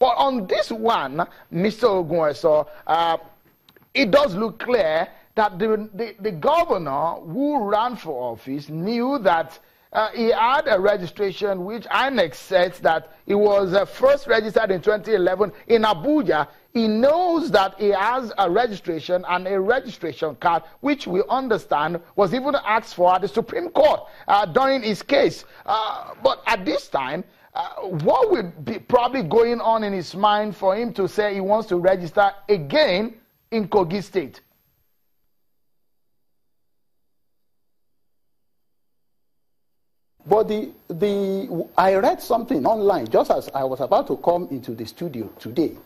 But on this one, Mr. Oguneso, it does look clear that the governor who ran for office knew that he had a registration which INEC said that he was first registered in 2011 in Abuja. He knows that he has a registration and a registration card, which we understand was even asked for at the Supreme Court during his case. But at this time, what would be probably going on in his mind for him to say he wants to register again in Kogi State? But I read something online just as I was about to come into the studio today,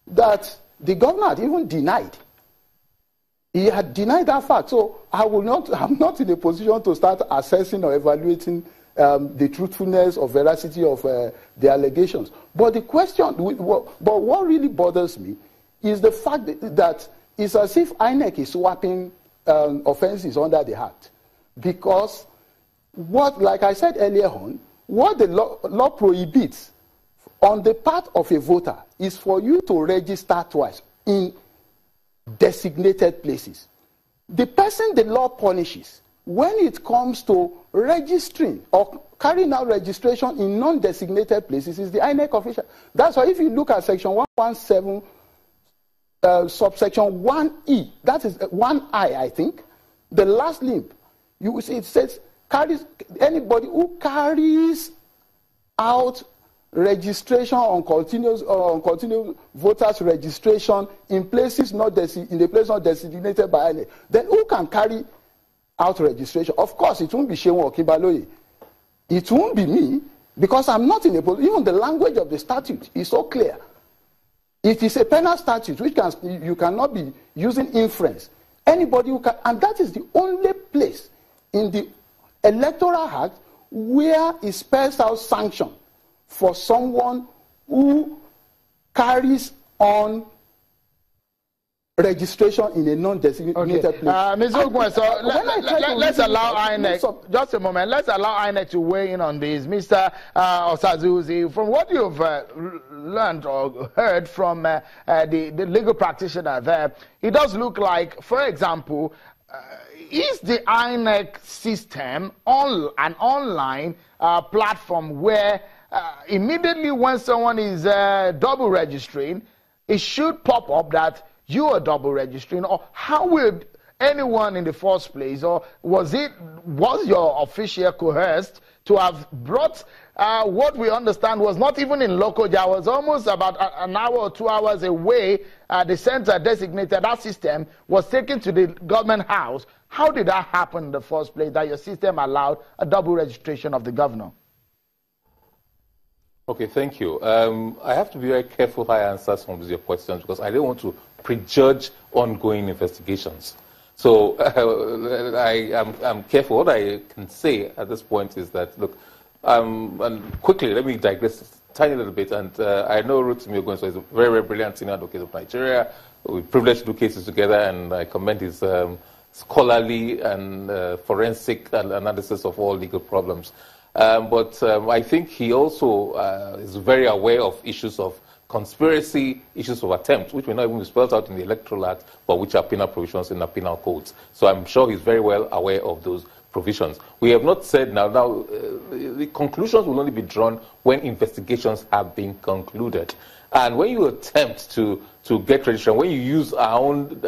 that the governor had even denied. He had denied that fact. So I'm not in a position to start assessing or evaluating the truthfulness or veracity of the allegations. But the question, but what really bothers me is the fact that it's as if INEC is swapping offenses under the Act. Because like I said earlier on, what the law prohibits on the part of a voter is for you to register twice in designated places. The person the law punishes when it comes to registering or carrying out registration in non-designated places is the INEC official. That's why if you look at section 117, subsection 1E, that is 1I, I think, the last limb, you will see it says, anybody who carries out registration on continuous voters registration in places in the place not designated by INEC, then who can carry out registration? Of course, it won't be Shehu or Kibaloye. It won't be me, because I'm not in a position. Even the language of the statute is so clear. It is a penal statute which you cannot be using inference. Anybody who can, and that is the only place in the Electoral Act where it spells out sanction for someone who carries on registration in a non-designated place. Ms. Oguneso, let's allow INEC, just a moment, let's allow INEC to weigh in on this. Mr. Osazuzi, from what you've learned or heard from the legal practitioner there, it does look like, for example, is the INEC system an online platform where immediately when someone is double registering, it should pop up that you are double registering? Or how would anyone in the first place, or was your official coerced to have brought what we understand was not even in Lokoja, was almost about an hour or 2 hours away, the center designated, that system was taken to the government house. How did that happen in the first place, that your system allowed a double registration of the governor? Okay, thank you. I have to be very careful how I answer some of your questions, because I don't want to prejudge ongoing investigations. So I'm careful. What I can say at this point is that, look, and quickly, let me digress a tiny little bit. And I know Rotimi Oguneso is a very, very brilliant senior advocate of Nigeria. We're privileged to do cases together, and I commend his scholarly and forensic analysis of all legal problems. But I think he also is very aware of issues of conspiracy, issues of attempt, which may not even be spelled out in the Electoral Act, but which are penal provisions in the penal codes. So I'm sure he's very well aware of those provisions. We have not said now the conclusions will only be drawn when investigations have been concluded. And when you attempt to get registration, when you use our own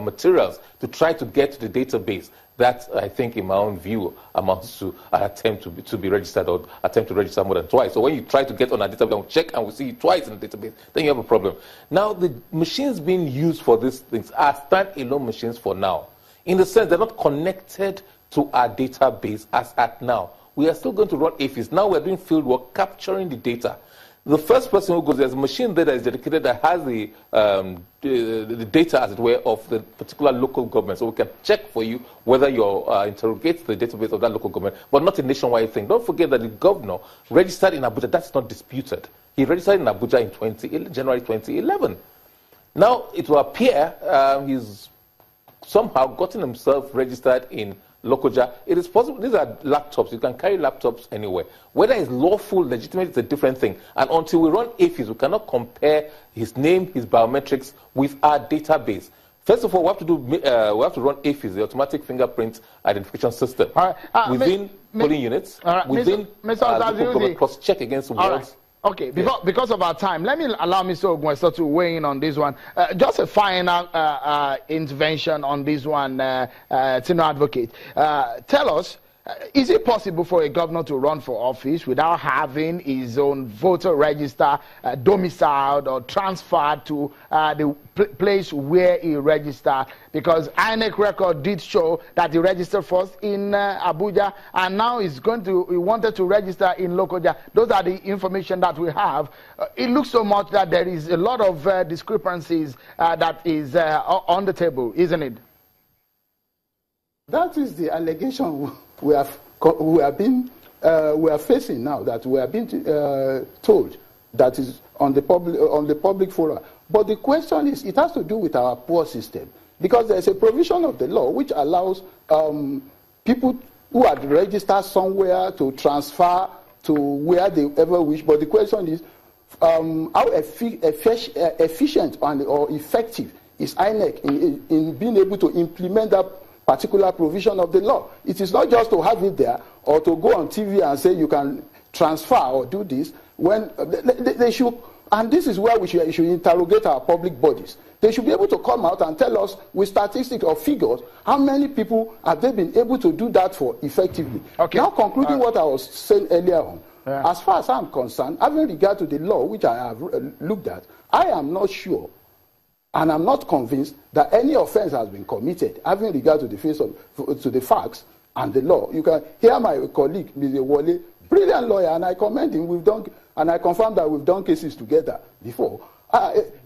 materials to try to get to the database, that, I think, in my own view, amounts to an attempt to be registered or attempt to register more than twice. So when you try to get on a database and check and we see you twice in the database, then you have a problem. Now, the machines being used for these things are standalone machines for now, in the sense they're not connected to our database as at now. We are still going to run AFIS. Now we're doing field work, capturing the data. The first person who goes, there's a machine there that is dedicated that has the data, as it were, of the particular local government. So we can check for you whether you interrogate the database of that local government, but not a nationwide thing. Don't forget that the governor registered in Abuja. That's not disputed. He registered in Abuja in January 2011. Now, it will appear he's somehow gotten himself registered in Lokoja. It is possible. These are laptops. You can carry laptops anywhere. Whether it's lawful, legitimate, it's a different thing. And until we run AFIS, we cannot compare his name, his biometrics with our database. First of all, we have to run AFIS, the automatic fingerprint identification system, within polling units, within cross-check against the words. Okay, because of our time, let me allow Mr. Oguneso to weigh in on this one. Just a final intervention on this one, Senior Advocate. Tell us, is it possible for a governor to run for office without having his own voter register domiciled or transferred to the place where he registered? Because INEC record did show that he registered first in Abuja, and now he wanted to register in Lokoja. Those are the information that we have. It looks so much that there is a lot of discrepancies that is on the table, isn't it? That is the allegation we are facing now, that we are being told that is on the public forum. But the question is, it has to do with our poor system, because there is a provision of the law which allows people who are registered somewhere to transfer to where they ever wish. But the question is, how efficient or effective is INEC in being able to implement that particular provision of the law? It is not just to have it there or to go on TV and say you can transfer or do this. When they should, and this is where we should interrogate our public bodies. They should be able to come out and tell us with statistics or figures how many people have they been able to do that for effectively. Okay. Now, concluding what I was saying earlier on, as far as I'm concerned, having regard to the law which I have looked at, I am not sure and I'm not convinced that any offense has been committed, having regard to the facts and the law. You can hear my colleague, Mr. Wole, brilliant lawyer, and I commend him. And I confirm that we've done cases together before.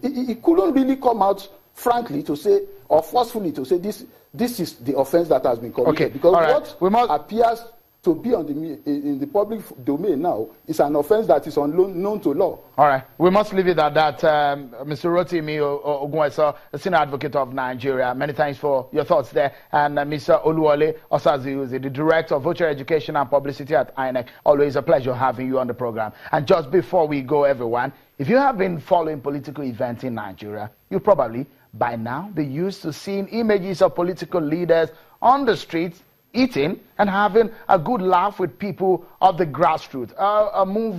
He couldn't really come out frankly to say, or forcefully to say, this is the offense that has been committed. Okay. Because what appears to be in the public domain now is an offense that is unknown to law. All right. We must leave it at that. Mr. Rotimi Oguneso, the Senior Advocate of Nigeria, many thanks for your thoughts there. And Mr. Oluwole Osaziuzi, the Director of Voter Education and Publicity at INEC. Always a pleasure having you on the program. And just before we go, everyone, if you have been following political events in Nigeria, you probably by now be used to seeing images of political leaders on the streets eating and having a good laugh with people of the grassroots, a move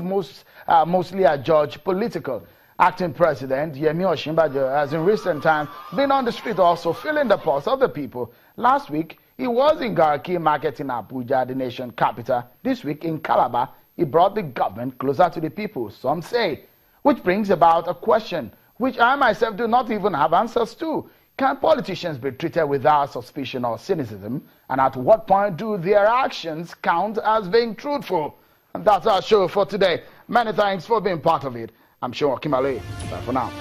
mostly adjudged political. Acting President Yemi Osinbajo has in recent times been on the street also feeling the pulse of the people. Last week, he was in Garki Market in Abuja, the nation capital. This week in Calabar, he brought the government closer to the people, some say. Which brings about a question which I myself do not even have answers to. Can politicians be treated without suspicion or cynicism? And at what point do their actions count as being truthful? And that's our show for today. Many thanks for being part of it. I'm sure Kimale. Bye for now.